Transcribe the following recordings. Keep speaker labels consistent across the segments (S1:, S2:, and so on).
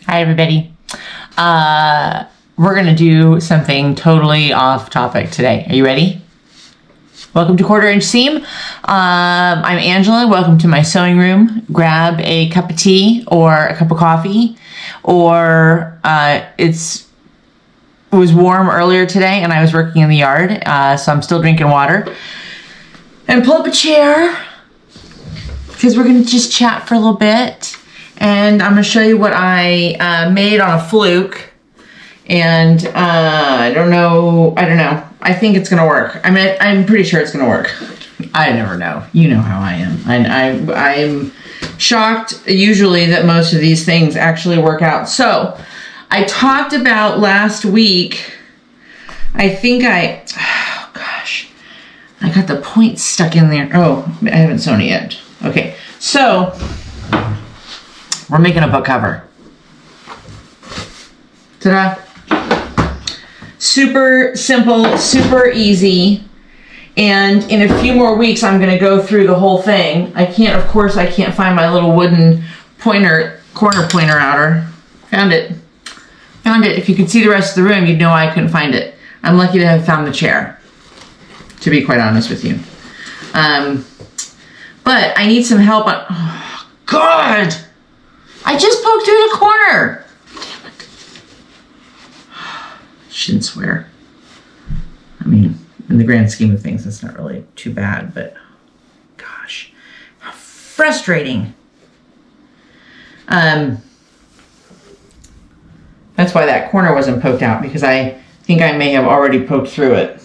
S1: Hi, everybody. We're going to do something totally off topic today. Are you ready? Welcome to Quarter Inch Seam. I'm Angela. Welcome to my sewing room. Grab a cup of tea or a cup of coffee, or it was warm earlier today and I was working in the yard, so I'm still drinking water. And pull up a chair because we're going to just chat for a little bit. And I'm going to show you what I made on a fluke. And I don't know. I think it's going to work. I mean, I'm pretty sure it's going to work. I never know. You know how I am. I'm shocked usually that most of these things actually work out. So I talked about last week. I got the point stuck in there. Oh, I haven't sewn it yet. Okay. So we're making a book cover. Ta-da. Super simple, super easy. And in a few more weeks, I'm going to go through the whole thing. Of course, I can't find my little wooden corner pointer outer. Found it. If you could see the rest of the room, you'd know I couldn't find it. I'm lucky to have found the chair, to be quite honest with you. But I need some help on... Oh, God! I just poked through the corner. Damn it. Shouldn't swear. I mean, in the grand scheme of things, it's not really too bad, but gosh, how frustrating. That's why that corner wasn't poked out, because I think I may have already poked through it.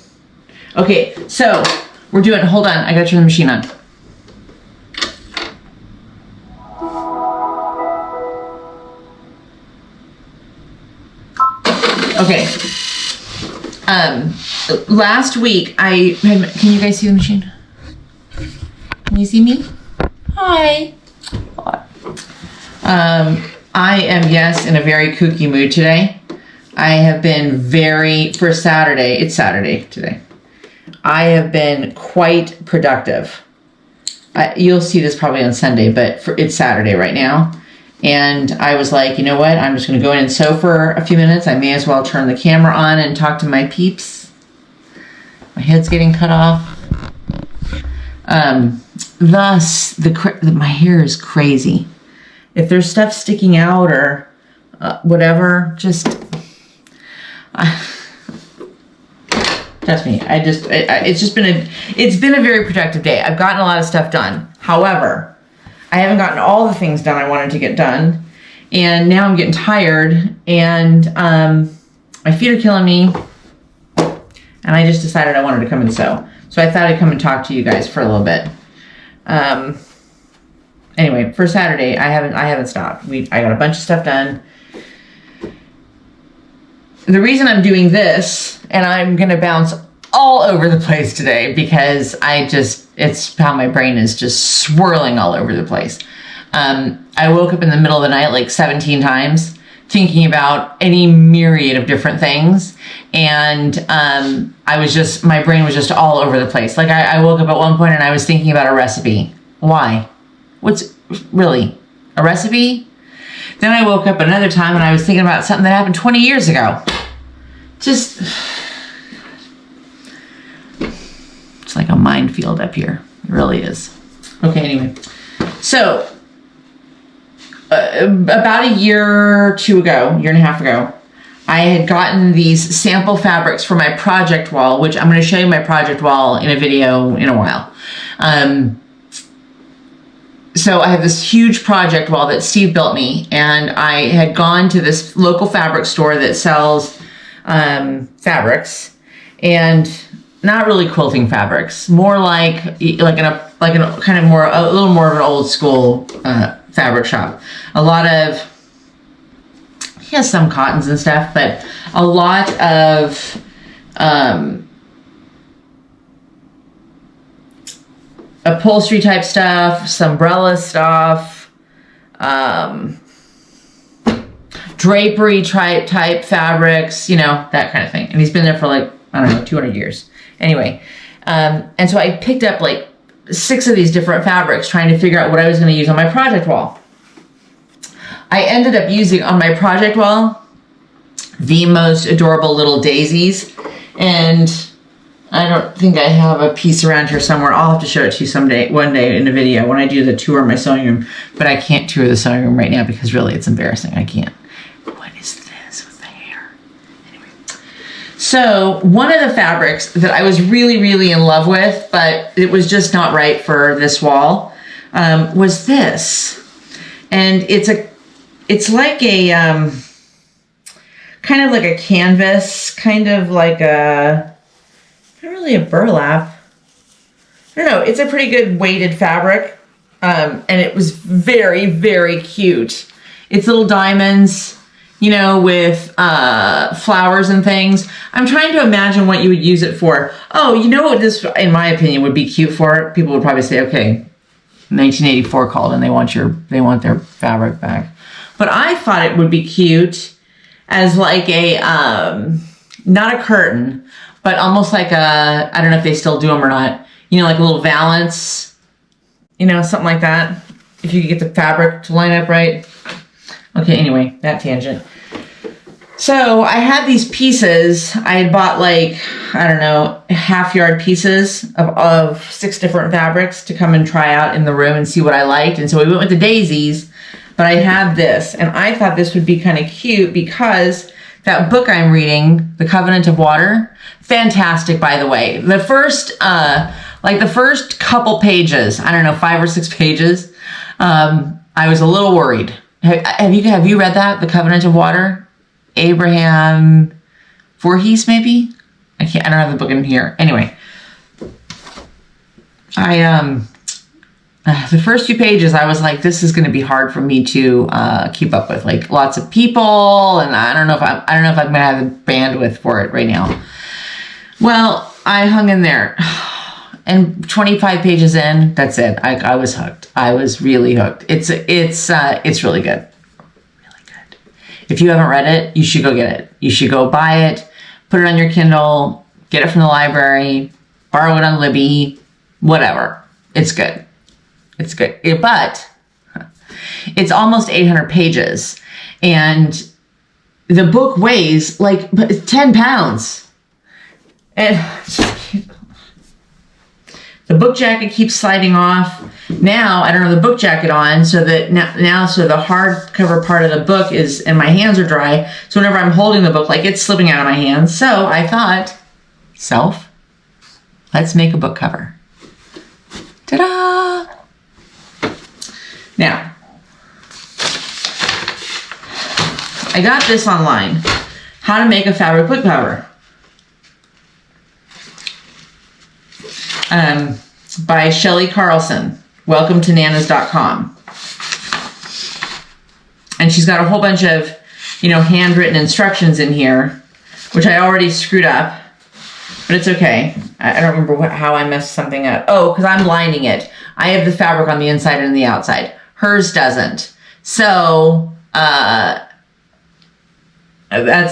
S1: Okay, so we're doing, hold on, I gotta turn the machine on. Okay. Last week can you guys see the machine? Can you see me? Hi. I am, yes, in a very kooky mood today. I have been for Saturday, it's Saturday today. I have been quite productive. You'll see this probably on Sunday, but it's Saturday right now. And I was like, you know what? I'm just going to go in and sew for a few minutes. I may as well turn the camera on and talk to my peeps. My head's getting cut off. Thus, my hair is crazy. If there's stuff sticking out or whatever, just... That's me. It's been a very productive day. I've gotten a lot of stuff done. However, I haven't gotten all the things done I wanted to get done. And now I'm getting tired and my feet are killing me. And I just decided I wanted to come and sew. So I thought I'd come and talk to you guys for a little bit. Anyway, for Saturday, I haven't stopped. I got a bunch of stuff done. The reason I'm doing this, and I'm going to bounce all over the place today because it's how my brain is just swirling all over the place. I woke up in the middle of the night like 17 times thinking about any myriad of different things. And my brain was just all over the place. Like I woke up at one point and I was thinking about a recipe. Why? What's really a recipe? Then I woke up another time and I was thinking about something that happened 20 years ago. It's like a minefield up here. It really is. Okay, anyway. So, about a year and a half ago, I had gotten these sample fabrics for my project wall, which I'm going to show you my project wall in a video in a while. So I have this huge project wall that Steve built me, and I had gone to this local fabric store that sells fabrics, and not really quilting fabrics, more like a little more of an old school fabric shop. He has some cottons and stuff, but a lot of upholstery type stuff, sombrella stuff, drapery type fabrics, that kind of thing. And he's been there for 200 years. Anyway, and so I picked up 6 of these different fabrics trying to figure out what I was going to use on my project wall. I ended up using on my project wall the most adorable little daisies, and I don't think I have a piece around here somewhere. I'll have to show it to you one day in a video when I do the tour of my sewing room, but I can't tour the sewing room right now because really it's embarrassing. I can't. What is this with the hair? Anyway. So one of the fabrics that I was really, really in love with, but it was just not right for this wall, was this. And it's like a, kind of like a canvas, kind of like a, not really a burlap. I don't know. It's a pretty good weighted fabric. And it was very, very cute. It's little diamonds, you know, with flowers and things. I'm trying to imagine what you would use it for. Oh, you know what this, in my opinion, would be cute for? People would probably say, okay, 1984 called and they want their fabric back. But I thought it would be cute as like a, not a curtain, but almost like a, I don't know if they still do them or not, you know, like a little valance, you know, something like that. If you could get the fabric to line up right. Okay, anyway, that tangent. So I had these pieces. I had bought like, I don't know, half-yard pieces of 6 different fabrics to come and try out in the room and see what I liked. And so we went with the daisies, but I had this. And I thought this would be kind of cute because that book I'm reading, The Covenant of Water, fantastic, by the way. The first, like the first couple pages, I don't know, 5 or 6 pages, I was a little worried. Have you read that, The Covenant of Water? Abraham Voorhees, maybe? I don't have the book in here. Anyway, the first few pages, I was like, this is going to be hard for me to keep up with, like lots of people, and I don't know if I'm going to have the bandwidth for it right now. Well, I hung in there, and 25 pages in, that's it. I was hooked. I was really hooked. It's really good. If you haven't read it, you should go get it. You should go buy it, put it on your Kindle, get it from the library, borrow it on Libby, whatever. It's good. It's good. But it's almost 800 pages. And the book weighs like 10 pounds. And the book jacket keeps sliding off. Now I don't have the book jacket on, so that now so the hardcover part of the book is, and my hands are dry. So whenever I'm holding the book, like it's slipping out of my hands. So I thought, let's make a book cover. Ta-da! Now, I got this online. How to make a fabric book cover. By Shelly Carlson. Welcome to nanas.com. And she's got a whole bunch of, you know, handwritten instructions in here, which I already screwed up, but it's okay. I don't remember how I messed something up. Oh, because I'm lining it. I have the fabric on the inside and the outside. Hers doesn't. So, that's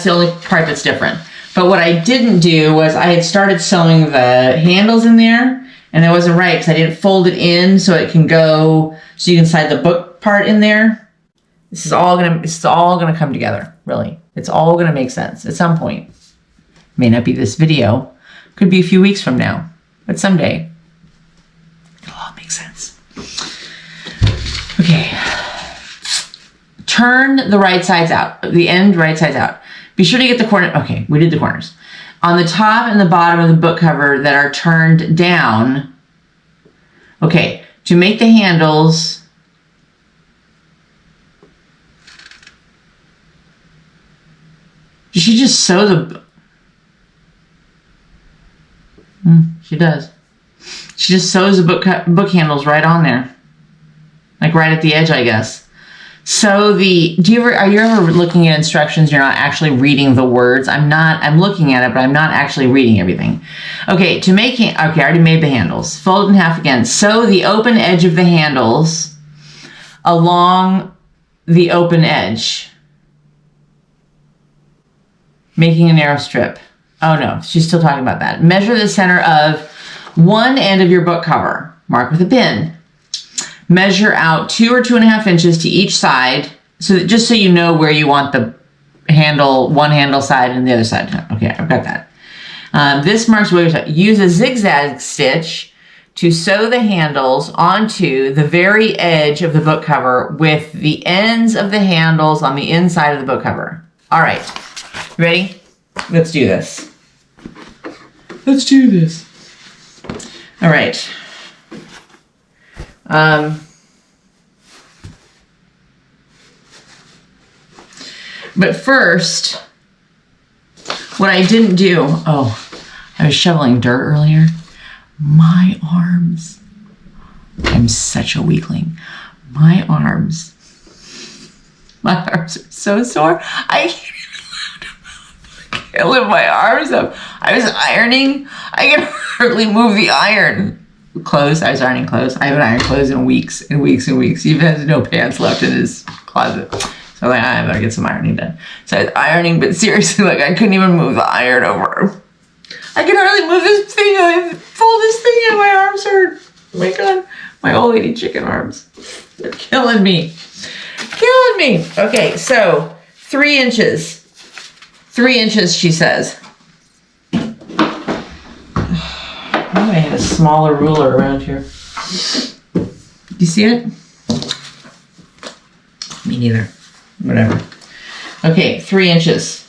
S1: the only part that's different. But what I didn't do was I had started sewing the handles in there, and that wasn't right because I didn't fold it in so it can go, so you can slide the book part in there. This is all gonna come together, really. It's all gonna make sense at some point. May not be this video, could be a few weeks from now, but someday it'll all make sense. Okay. Turn the right sides out, the end right sides out. Be sure to get the corner. Okay, we did the corners. On the top and the bottom of the book cover that are turned down. Okay, to make the handles, she just sew the, she does. She just sews the book handles right on there. Like right at the edge, I guess. So are you ever looking at instructions? You're not actually reading the words. I'm looking at it, but I'm not actually reading everything. Okay, okay, I already made the handles. Fold in half again. Sew the open edge of the handles along the open edge, making a narrow strip. Oh no, she's still talking about that. Measure the center of one end of your book cover. Mark with a pin. Measure out 2 or 2.5 inches to each side So just so you know where you want the handle, one handle side and the other side. Okay, I've got that. This marks where you use a zigzag stitch to sew the handles onto the very edge of the book cover with the ends of the handles on the inside of the book cover. All right, ready? Let's do this. Let's do this. All right. But first, what I didn't do, I was shoveling dirt earlier. My arms, I'm such a weakling. My arms are so sore. I can't lift my arms up. I was ironing. I can hardly move the iron. Clothes, I was ironing clothes. I haven't ironed clothes in weeks and weeks and weeks. He has no pants left in his closet. So I'm like, I better get some ironing done. So I was ironing, but seriously, like I couldn't even move the iron over. I can hardly move this thing. I fold this thing and my arms hurt. Oh my God, my old lady chicken arms. They're killing me. Killing me. Okay, so 3 inches. 3 inches, she says. I had a smaller ruler around here. You see it? Me neither. Whatever. Okay, 3 inches.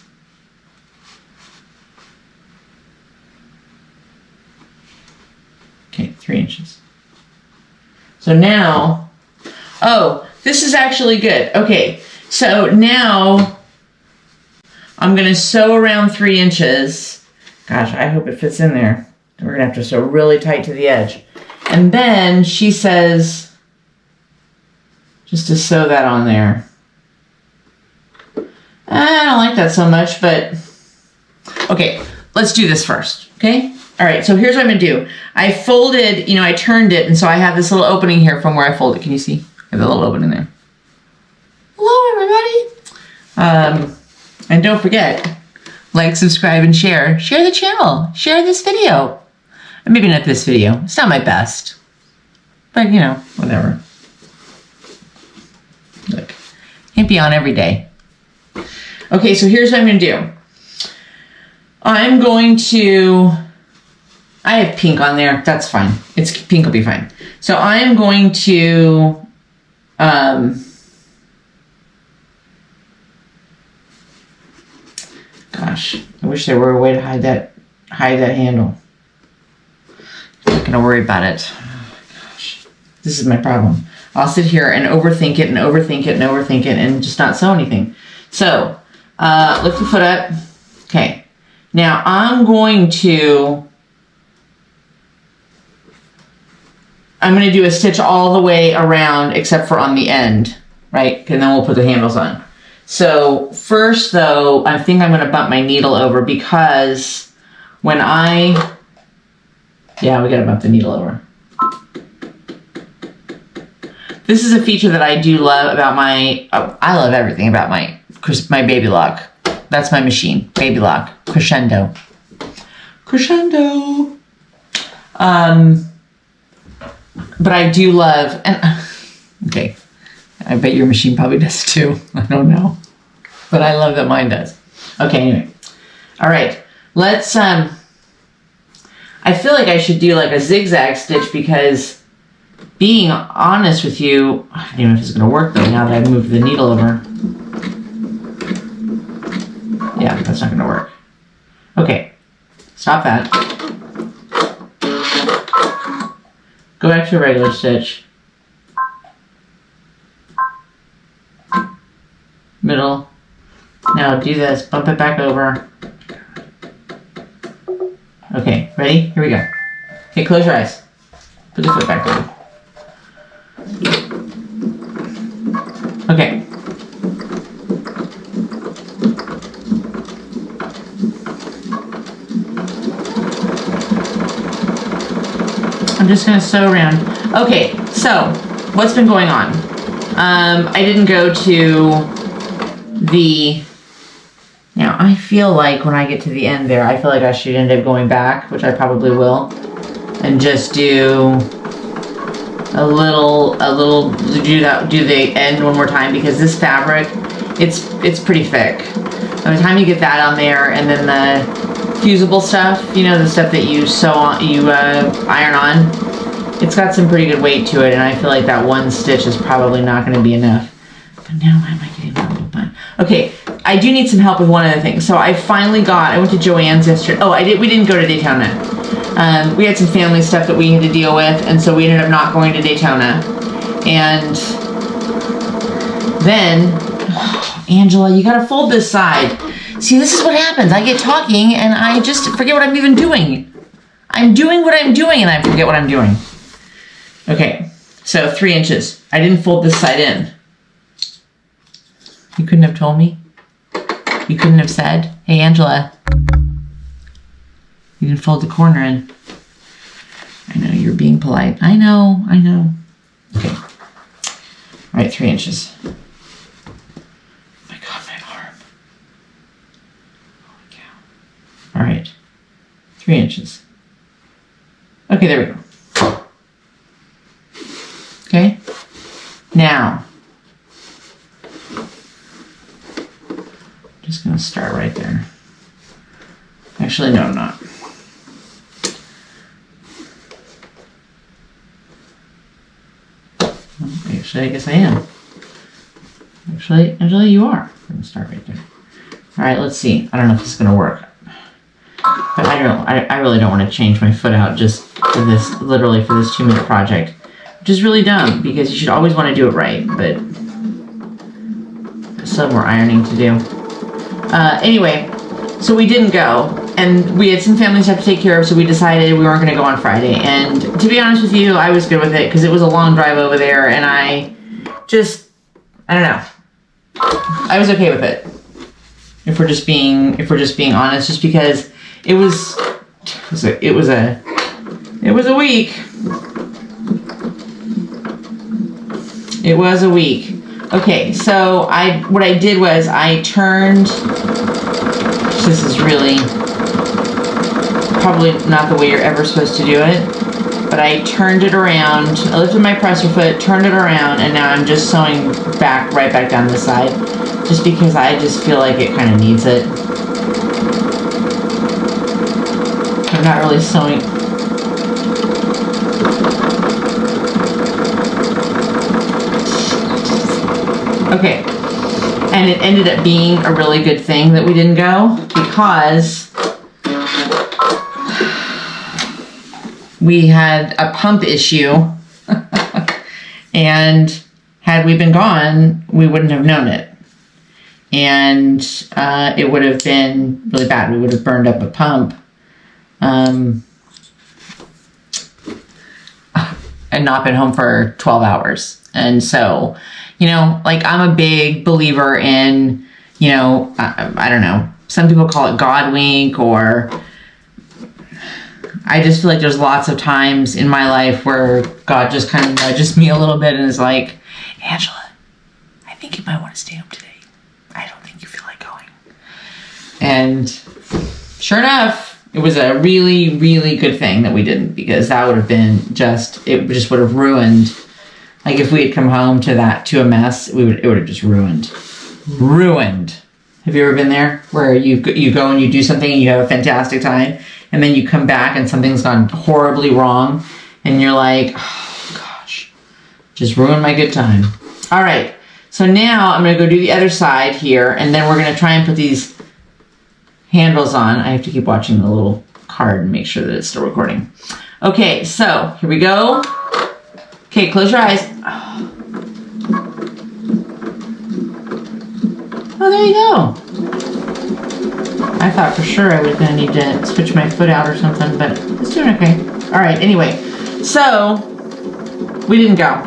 S1: Okay, 3 inches. So now, this is actually good. Okay, so now I'm going to sew around 3 inches. Gosh, I hope it fits in there. We're going to have to sew really tight to the edge. And then she says, just to sew that on there. I don't like that so much, but okay, let's do this first, okay? All right, so here's what I'm going to do. I folded, I turned it, and so I have this little opening here from where I folded. Can you see? I have a little opening there. Hello, everybody. And don't forget, like, subscribe, and share. Share the channel. Share this video. Maybe not this video. It's not my best. But, whatever. Look, can't be on every day. Okay, so here's what I'm going to do. I'm going to... I have pink on there. That's fine. Pink will be fine. So I'm going to... Gosh, I wish there were a way to hide that handle. I'm not going to worry about it. Oh, gosh, this is my problem. I'll sit here and overthink it and overthink it and overthink it and just not sew anything. So, lift the foot up. Okay. Now I'm going to do a stitch all the way around except for on the end, right? And then we'll put the handles on. So first though, I think I'm going to bump my needle over because when we got to bump the needle over. This is a feature that I do love about I love everything about my baby lock. That's my machine, baby lock, crescendo. Crescendo. But I do love, okay, I bet your machine probably does too. I don't know. But I love that mine does. Okay, anyway. All right, let's, I feel like I should do like a zigzag stitch because being honest with you, I don't know if it's going to work though now that I've moved the needle over. Yeah, that's not going to work. Okay, stop that. Go back to a regular stitch. Middle. Now do this, bump it back over. Okay, ready? Here we go. Okay, close your eyes. Put the foot back down. Okay. I'm just going to sew around. Okay, so what's been going on? I didn't go to the... Now, I feel like when I get to the end there, I feel like I should end up going back, which I probably will, and just do a little, do the end one more time, because this fabric, it's pretty thick. By the time you get that on there, and then the fusible stuff, you know, the stuff that you sew on, iron on, it's got some pretty good weight to it, and I feel like that one stitch is probably not going to be enough. But now why am I getting a little bun? Okay, I do need some help with one other thing. So I finally I went to Joann's yesterday. Oh, we didn't go to Daytona. We had some family stuff that we had to deal with, and so we ended up not going to Daytona. And then, Angela, you gotta fold this side. See, this is what happens. I get talking and I just forget what I'm even doing. I'm doing what I'm doing and I forget what I'm doing. Okay, so 3 inches. I didn't fold this side in. You couldn't have told me? You couldn't have said, hey, Angela, you didn't fold the corner in. I know, you're being polite. I know. Okay. All right, 3 inches. Oh my God, my arm. Holy cow. All right, 3 inches. Okay, there we go. Okay, now, just gonna start right there. Actually, no, I'm not. Actually, I guess I am. Actually, you are. I'm gonna start right there. All right, let's see. I don't know if this is gonna work, but I really don't want to change my foot out just for this, literally for this 2-minute project, which is really dumb because you should always want to do it right, but I still have more ironing to do. Anyway, so we didn't go, and we had some family stuff to take care of, so we decided we weren't going to go on Friday. And to be honest with you, I was good with it because it was a long drive over there, and I don't know. I was okay with it. If we're just being honest, just because it was a week. It was a week. Okay, so what I did was I turned. This is really probably not the way you're ever supposed to do it, but I turned it around. I lifted my presser foot, turned it around, and now I'm just sewing right back down this side, just because I just feel like it kind of needs it. I'm not really sewing. Okay, and it ended up being a really good thing that we didn't go, because we had a pump issue, and had we been gone, we wouldn't have known it. And it would have been really bad. We would have burned up a pump. And not been home for 12 hours. And so, you know, like, I'm a big believer in, you know, I don't know, some people call it God wink, or I just feel like there's lots of times in my life where God just kind of nudges me a little bit and is like, Angela, I think you might want to stay home today. I don't think you feel like going. And sure enough, it was a really, really good thing that we didn't, because that would have been it just would have ruined. Like, if we had come home to a mess, it would have just ruined. Have you ever been there where you go and you do something and you have a fantastic time, and then you come back and something's gone horribly wrong, and you're like, oh gosh, just ruined my good time. All right, so now I'm gonna go do the other side here, and then we're gonna try and put these handles on. I have to keep watching the little card and make sure that it's still recording. Okay, so here we go. Okay, close your eyes. Oh, there you go. I thought for sure I was gonna need to switch my foot out or something, but it's doing okay. All right, anyway, so we didn't go.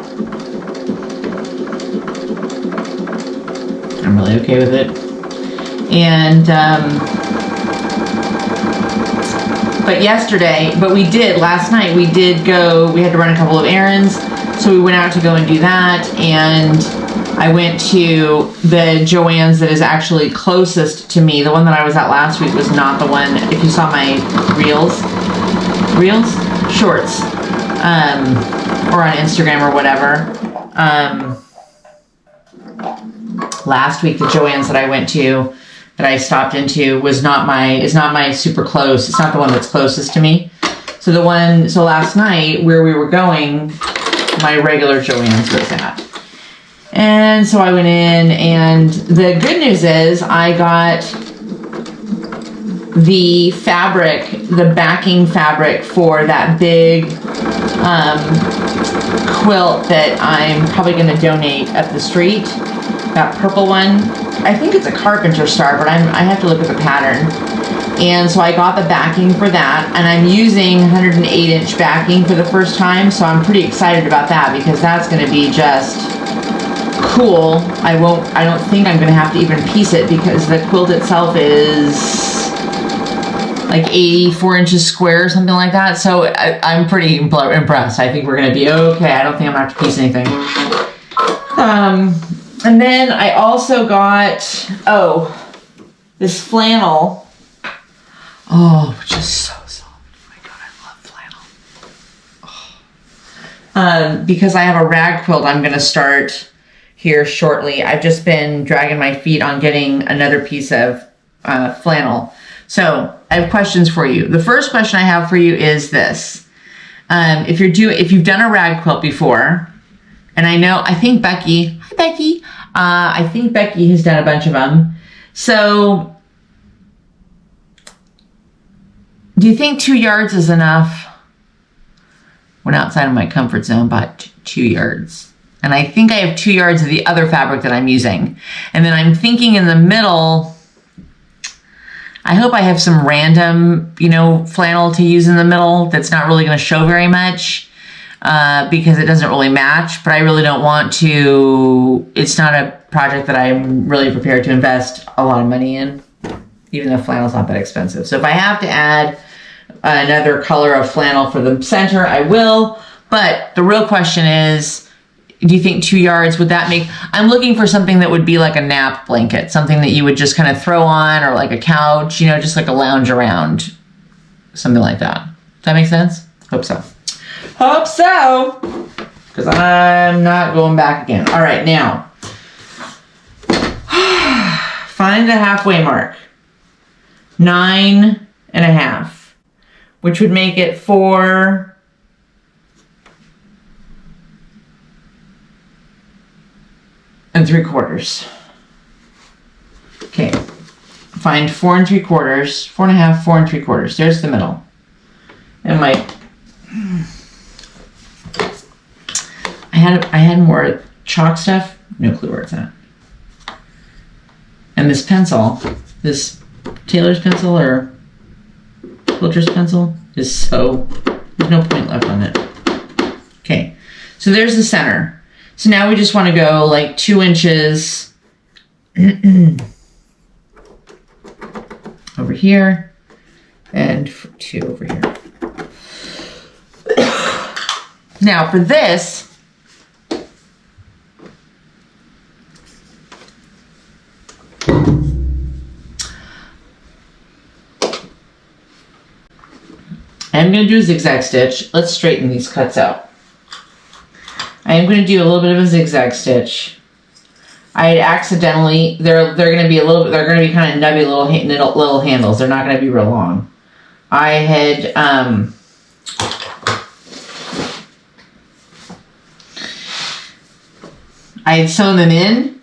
S1: I'm really okay with it. And, last night we did go, we had to run a couple of errands, so we went out to go and do that, and I went to the Joann's that is actually closest to me. The one that I was at last week was not the one, if you saw my shorts, or on Instagram or whatever. Last week, the Joann's that I went to, that I stopped into, is not my super close. It's not the one that's closest to me. So last night where we were going, my regular Joann's was at. And so I went in, and the good news is I got the fabric, the backing fabric for that big quilt that I'm probably going to donate up the street. That purple one. I think it's a carpenter star, but I have to look at the pattern. And so I got the backing for that, and I'm using 108-inch backing for the first time, so I'm pretty excited about that because that's going to be just cool. I don't think I'm going to have to even piece it because the quilt itself is like 84 inches square or something like that. So I'm pretty impressed. I think we're going to be okay. I don't think I'm going to have to piece anything. And then I also got, this flannel. Oh, which is so soft. Oh my God, I love flannel. Because I have a rag quilt I'm going to start here shortly. I've just been dragging my feet on getting another piece of flannel. So I have questions for you. The first question I have for you is this. If you've done a rag quilt before, and I think Becky, hi Becky, I think Becky has done a bunch of them. So do you think 2 yards is enough? Went outside of my comfort zone, bought 2 yards. And I think I have 2 yards of the other fabric that I'm using. And then I'm thinking in the middle, I hope I have some random, flannel to use in the middle that's not really going to show very much because it doesn't really match. But I really don't want to. It's not a project that I'm really prepared to invest a lot of money in, even though flannel's not that expensive. So if I have to add another color of flannel for the center, I will. But the real question is, do you think 2 yards, would that make, I'm looking for something that would be like a nap blanket, something that you would just kind of throw on, or like a couch, just like a lounge around, something like that. Does that make sense? Hope so. Hope so, because I'm not going back again. All right, now, find the halfway mark, 9.5, which would make it 4 3/4. Okay, find 4 3/4, 4.5, 4 3/4. There's the middle. And I had more chalk stuff. No clue where it's at. And this pencil, this Taylor's pencil or Quilter's pencil is there's no point left on it. Okay, so there's the center. So now we just want to go like 2 inches over here and 2 over here. Now for this, I'm going to do a zigzag stitch. Let's straighten these cuts out. I am going to do a little bit of a zigzag stitch. I had accidentally, they're going to be they're going to be kind of nubby little handles. They're not going to be real long. I had sewn them in,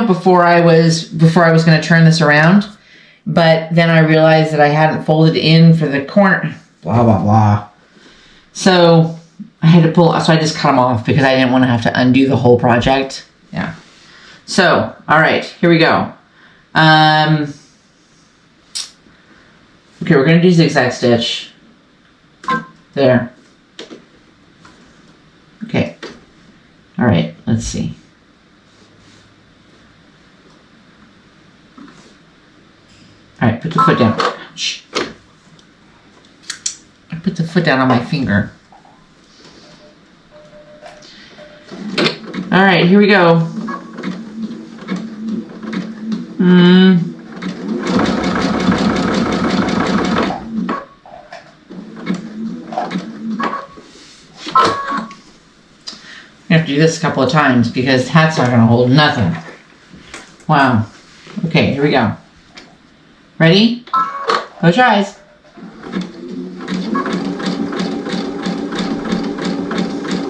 S1: before I was going to turn this around. But then I realized that I hadn't folded in for the corner, blah, blah, blah. So I had to so I just cut them off because I didn't want to have to undo the whole project. Yeah. So, all right, here we go. Okay, we're going to do zigzag stitch. There. Okay. All right, let's see. All right, put the foot down. Ouch. I put the foot down on my finger. All right, here we go. do this a couple of times because hat's not gonna hold nothing. Wow. Okay, here we go. Ready? Close your eyes.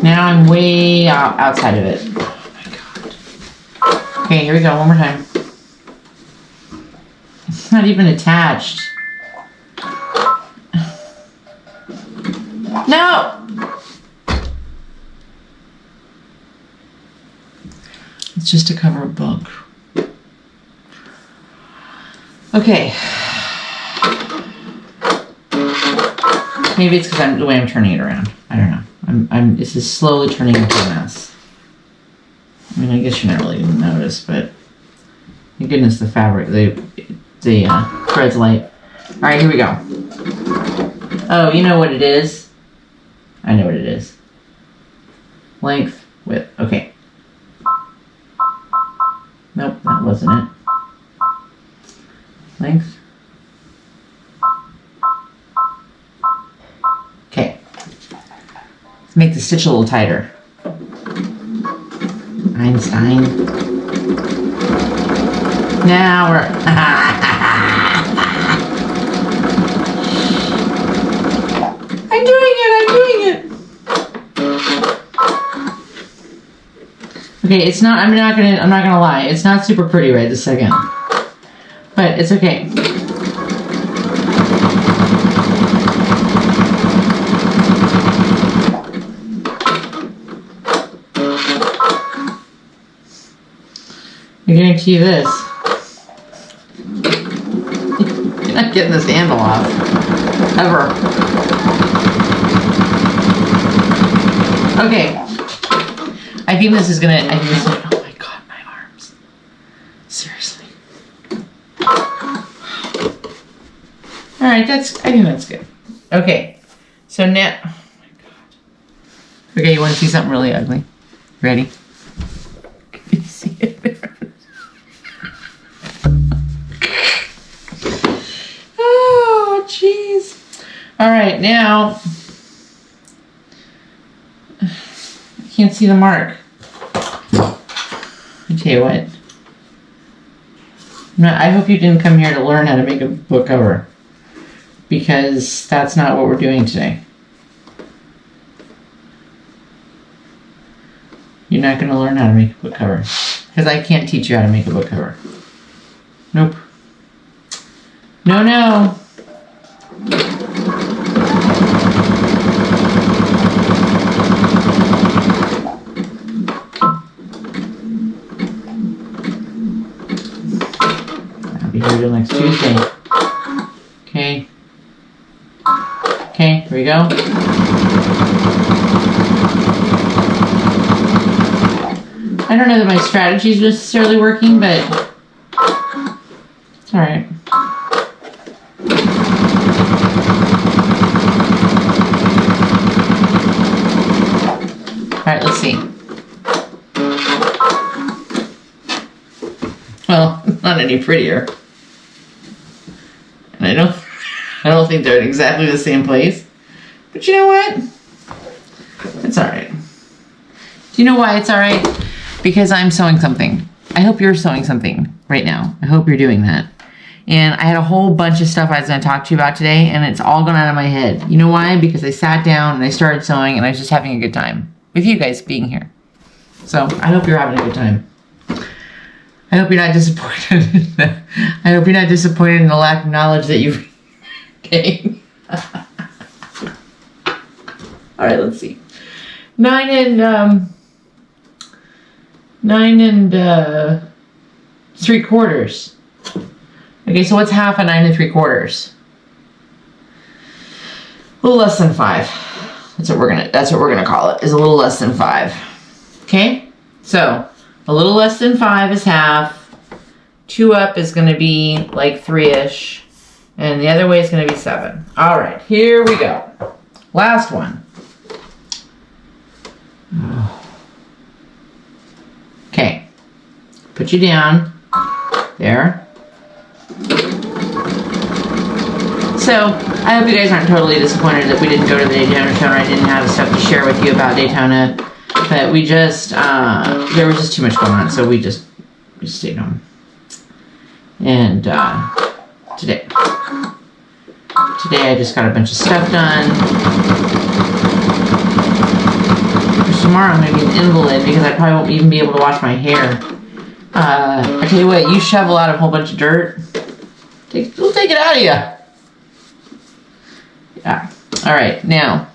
S1: Now I'm way outside of it. Oh my god. Okay, here we go, one more time. It's not even attached. No! It's just to cover a book. Okay. Maybe it's because the way I'm turning it around. I don't know. This is slowly turning into a mess. I mean, I guess you're not really going to notice, but thank goodness the fabric, the thread's light. All right, here we go. Oh, you know what it is? I know what it is. Length, width. Okay. Nope, that wasn't it. Length. Okay. Let's make the stitch a little tighter. Einstein. Now we're... I'm doing it! Okay, it's not, I'm not gonna lie, it's not super pretty right this second. But it's okay. I guarantee you this. You're not getting this handle off. Ever. Okay. I think this is, oh my god, my arms. Seriously. Alright, I think that's good. Okay. So now, oh my god. Okay, you want to see something really ugly? Ready? Can you see it there? Oh, jeez. Alright, now, I can't see the mark. I tell you what. I hope you didn't come here to learn how to make a book cover, because that's not what we're doing today. You're not going to learn how to make a book cover, because I can't teach you how to make a book cover. Nope. No, no. I'll be here till next Tuesday. Okay. Okay, here we go. I don't know that my strategy is necessarily working, but it's alright. Alright, let's see. Well, not any prettier. And I don't think they're in exactly the same place. But you know what? It's alright. Do you know why it's alright? Because I'm sewing something. I hope you're sewing something right now. I hope you're doing that. And I had a whole bunch of stuff I was going to talk to you about today, and it's all gone out of my head. You know why? Because I sat down and I started sewing, and I was just having a good time with you guys being here. So I hope you're having a good time. I hope you're not disappointed. I hope you're not disappointed in the lack of knowledge that you've gained. All right, let's see. 9 and 3/4. Okay, so what's half of 9 3/4? A little less than 5. That's what we're gonna call it. Is a little less than 5. Okay, so a little less than 5 is half. 2 up is gonna be like 3-ish, and the other way is gonna be 7. All right, here we go. Last one. Okay, put you down there. So I hope you guys aren't totally disappointed that we didn't go to the Daytona show and I didn't have stuff to share with you about Daytona. But we just, there was just too much going on, so we stayed home. And today I just got a bunch of stuff done. Tomorrow I'm going to be an invalid because I probably won't even be able to wash my hair. I tell you what, you shovel out a whole bunch of dirt, we'll take it out of you. Yeah. All right, now.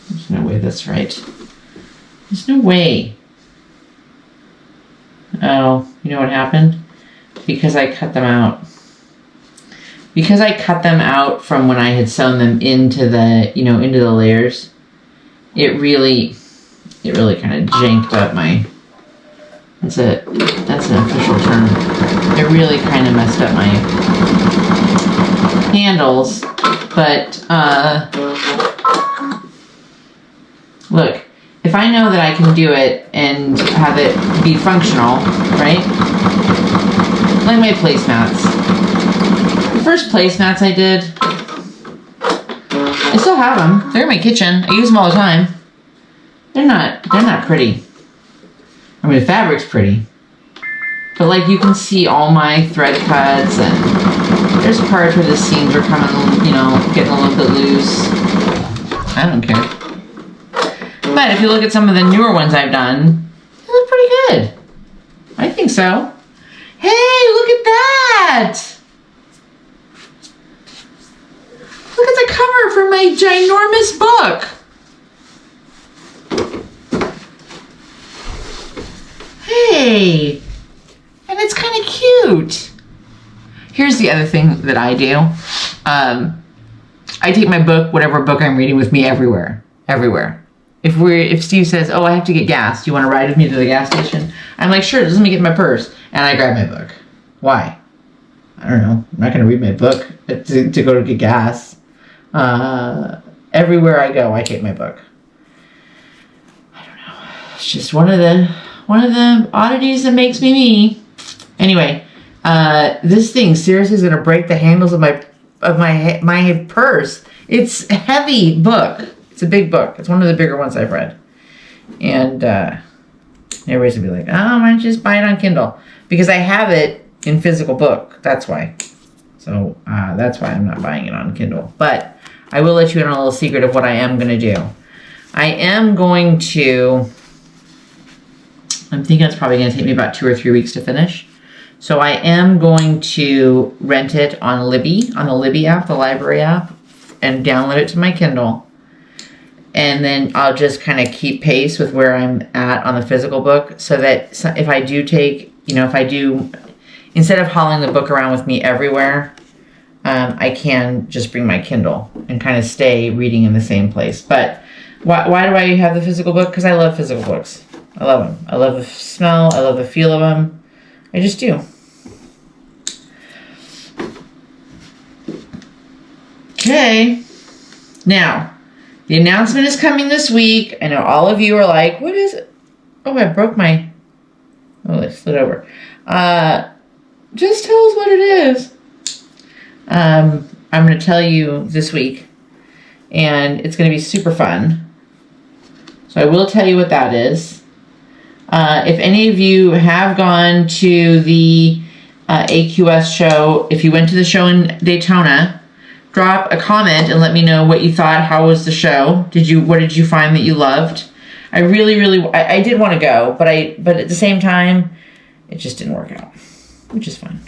S1: There's no way that's right. There's no way. Oh, you know what happened? Because I cut them out. Because I cut them out from when I had sewn them into the, into the layers, it really kind of janked up my, that's an official term. It really kind of messed up my handles, but, look, if I know that I can do it and have it be functional, right? Like my placemats. The first placemats I did, I still have them. They're in my kitchen. I use them all the time. They're not pretty. I mean, the fabric's pretty. But like you can see all my thread cuts, and there's parts where the seams are coming, getting a little bit loose. I don't care. But if you look at some of the newer ones I've done, they look pretty good. I think so. Hey, look at that! Look at the cover for my ginormous book. Hey, and it's kind of cute. Here's the other thing that I do. I take my book, whatever book I'm reading, with me everywhere. If Steve says, "Oh, I have to get gas. Do you want to ride with me to the gas station?" I'm like, "Sure, just let me get my purse." And I grab my book. Why? I don't know. I'm not going to read my book to go to get gas. Everywhere I go, I take my book. I don't know. It's just one of the oddities that makes me me. Anyway, this thing seriously is going to break the handles of my purse. It's a heavy book. It's a big book. It's one of the bigger ones I've read. And everybody's going to be like, "Oh, why don't you just buy it on Kindle?" Because I have it in physical book. That's why. So that's why I'm not buying it on Kindle. But I will let you in on a little secret of what I am going to do. I'm thinking it's probably going to take me about 2 or 3 weeks to finish. So I am going to rent it on Libby, on the Libby app, the library app, and download it to my Kindle. And then I'll just kind of keep pace with where I'm at on the physical book, so that if I do instead of hauling the book around with me everywhere, I can just bring my Kindle and kind of stay reading in the same place. But why do I have the physical book? Because I love physical books. I love them. I love the smell. I love the feel of them. I just do. Okay. Now, the announcement is coming this week. I know all of you are like, "What is it?" Oh, I broke my... Oh, I slid over. Just tell us what it is. I'm going to tell you this week. And it's going to be super fun. So I will tell you what that is. If any of you have gone to the AQS show, if you went to the show in Daytona, drop a comment and let me know what you thought. How was the show? What did you find that you loved? I really, I did want to go, but at the same time, it just didn't work out, which is fine.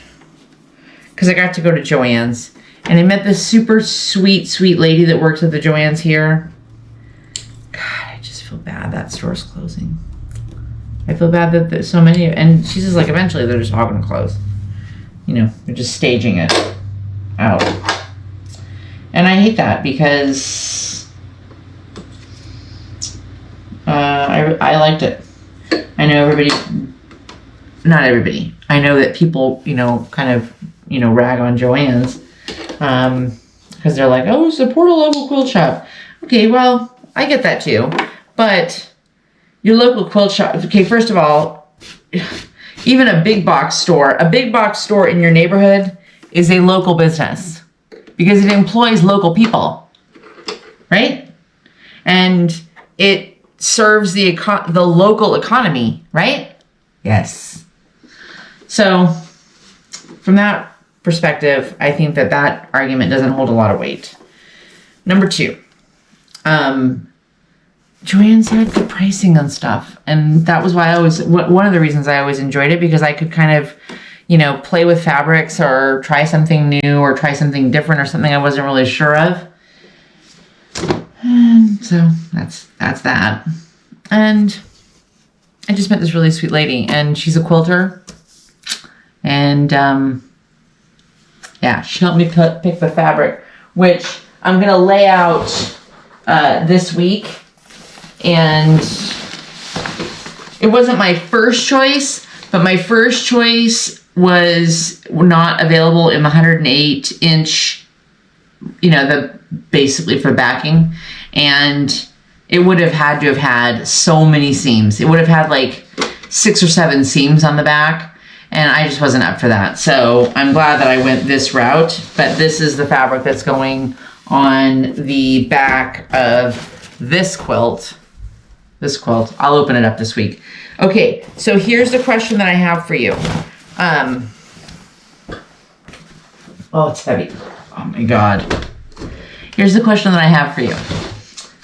S1: Because I got to go to Joann's, and I met this super sweet lady that works at the Joann's here. God, I just feel bad that store's closing. I feel bad that there's so many, and she's just like, eventually they're just all going to close. They're just staging it out. And I hate that because I liked it. I know not everybody. I know that people, kind of, rag on Joann's because they're like, "Oh, support a local quilt shop." Okay, well, I get that too. But your local quilt shop, okay, first of all, even a big box store in your neighborhood is a local business. because it employs local people, right? And it serves the local economy, right? Yes. So from that perspective, I think that argument doesn't hold a lot of weight. Number 2, Joanne said the pricing on stuff, and that was why one of the reasons I always enjoyed it, because I could kind of, play with fabrics or try something new or try something different or something I wasn't really sure of. And so that's that. And I just met this really sweet lady, and she's a quilter, and yeah, she helped me pick the fabric, which I'm gonna lay out this week. And it wasn't my first choice, but my first choice was not available in the 108 inch, basically for backing. And it would have had to have had so many seams. It would have had like 6 or 7 seams on the back, and I just wasn't up for that. So I'm glad that I went this route, but this is the fabric that's going on the back of this quilt. I'll open it up this week. Okay, so here's the question that I have for you. Oh, it's heavy. Oh my God. Here's the question that I have for you.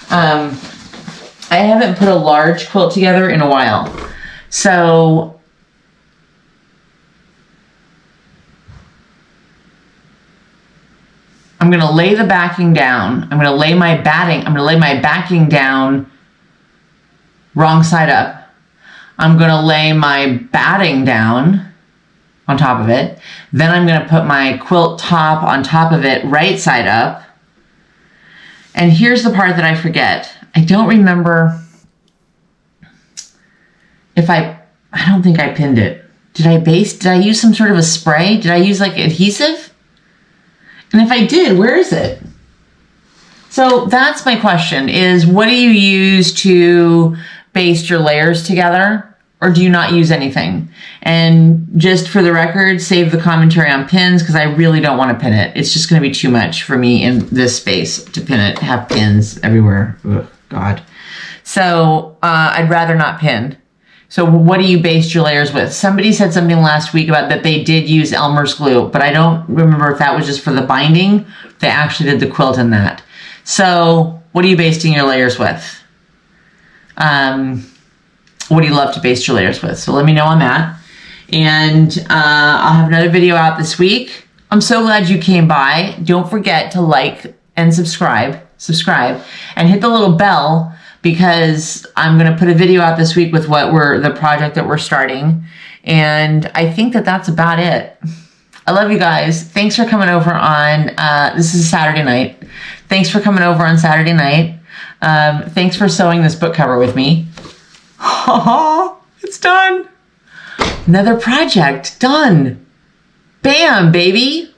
S1: I haven't put a large quilt together in a while. So I'm gonna lay the backing down. I'm gonna lay my backing down wrong side up. I'm gonna lay my batting down on top of it. Then I'm gonna put my quilt top on top of it, right side up. And here's the part that I forget. I don't remember if I don't think I pinned it. Did I use some sort of a spray? Did I use like adhesive? And if I did, where is it? So that's my question, is what do you use to baste your layers together, or do you not use anything? And just for the record, save the commentary on pins, because I really don't want to pin it. It's just going to be too much for me in this space to pin it, have pins everywhere. Ugh, God. So I'd rather not pin. So what do you baste your layers with? Somebody said something last week about that they did use Elmer's glue, but I don't remember if that was just for the binding. They actually did the quilt in that. So what are you basting your layers with? What do you love to baste your layers with? So let me know on that. And I'll have another video out this week. I'm so glad you came by. Don't forget to like and subscribe, and hit the little bell, because I'm going to put a video out this week with the project that we're starting. And I think that's about it. I love you guys. Thanks for coming over on, this is Saturday night. Thanks for coming over on Saturday night. Thanks for sewing this book cover with me. It's done. Another project done. Bam, baby.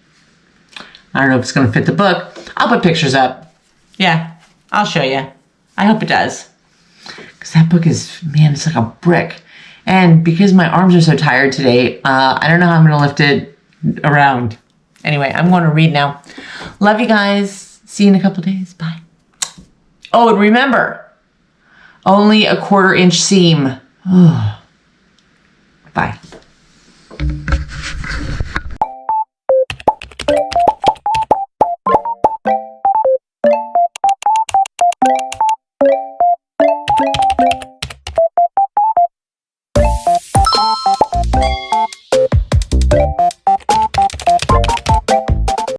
S1: I don't know if it's going to fit the book. I'll put pictures up. Yeah, I'll show you. I hope it does. Because that book is, man, it's like a brick. And because my arms are so tired today, I don't know how I'm going to lift it around. Anyway, I'm going to read now. Love you guys. See you in a couple days. Bye. Oh, and remember, only a 1/4 inch seam. Bye.